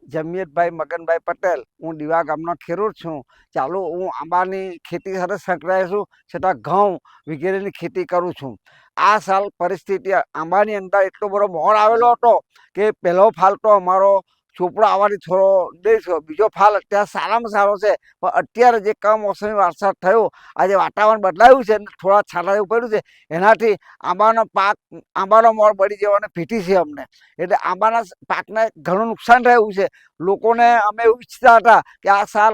જમિયતભાઈ મગનભાઈ પટેલ, હું દીવા ગામનો ખેડૂત છું. ચાલુ હું આંબાની ખેતી સાથે સંકળાયેલ છું, છતાં ઘઉં વગેરેની ખેતી કરું છું. આ સાલ પરિસ્થિતિ આંબાની અંદર એટલો બધો મોર આવેલો હતો કે પહેલો ફાલ તો અમારો ચોપડો આવવાની થોડો દેર થયો, બીજો ફાલ અત્યારે સારામાં સારો છે. પણ અત્યારે જે કમોસમી વરસાદ થયો, આજે વાતાવરણ બદલાયું છે, થોડા છાંટા એવું પડ્યું છે, એનાથી આંબાનો મોર બળી જવાની ભીતિ છે અમને. એટલે આંબાના પાકને ઘણું નુકસાન થયું છે. લોકોને અમે એવું ઈચ્છતા હતા કે આ સાલ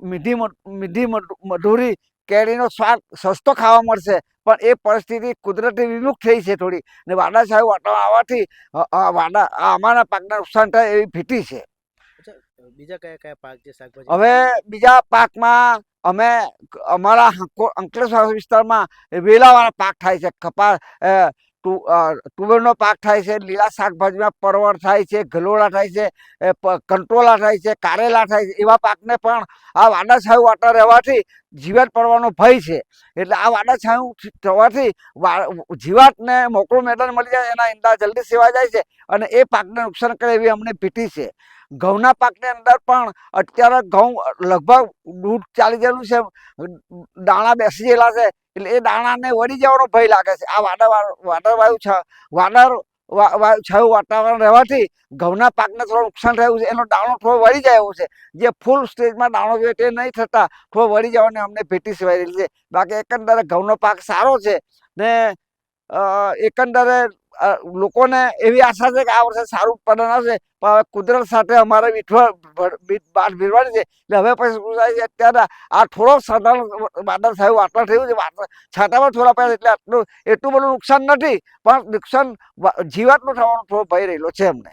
મીઠી મધુરી કેરીનો સ્વાદ સસ્તો ખાવા મળશે, પણ એ પરિસ્થિતિ કુદરતી વિમુખ થઈ છે થોડી, ને વાદળછાયું વાતાવરણ આવવાથી અમારા પાકને નુકસાન થાય એવી ભીતિ છે. બીજા કયા કયા પાક છે શાકભાજી? હવે બીજા પાકમાં અમે અમારા અંકલેશ્વર વિસ્તારમાં વેલાવાળા પાક થાય છે. કપાસ, તુવેરનો પાક થાય છે, લીલા શાકભાજીમાં પરવળ થાય છે, ગલોળા થાય છે, કંટોલા થાય છે, કારેલા થાય છે. એવા પાકને પણ આ વાદળછાયું વાતાવરણ રહેવાથી જીવાત પડવાનો ભય છે. એટલે આ વાદળછાયું થવાથી જીવાતને મોકળું મેદાન મળી જાય, એના ઈંડા જલ્દી સેવાઈ જાય છે અને એ પાકને નુકસાન કરે એવી અમને ભીતિ છે. ઘઉંના પાકની અંદર પણ અત્યારે ઘઉં લગભગ દૂધ ચાલી ગયેલું છે, દાણા બેસી ગયેલા છે, એટલે એ દાણાને વળી જવાનો ભય લાગે છે. આ વાદળછાયું વાતાવરણ રહેવાથી ઘઉંના પાકને થોડું નુકસાન થયું છે. એનો દાણો થોડો વળી જાય એવું છે, જે ફૂલ સ્ટેજમાં દાણો જોઈએ તે નહીં થતા થોડો વળી જવાની અમને ભીતિ સેવાઈ રહેલી છે. બાકી એકંદરે ઘઉંનો પાક સારો છે ને એકંદરે લોકોને એવી આશા છે કે આ વર્ષે સારું ઉત્પાદન આવશે. પણ હવે કુદરત સાથે અમારે બાદ ભીરવાની છે. એટલે હવે પછી શું થાય છે, અત્યારે આ થોડો સાધારણ વાદળછાયું વાતાવરણ થયું છે, છાંટામાં થોડા પડ્યા, એટલે એટલું બધું નુકસાન નથી, પણ નુકસાન જીવાતનું થવાનો થોડો ભય રહેલો છે અમને.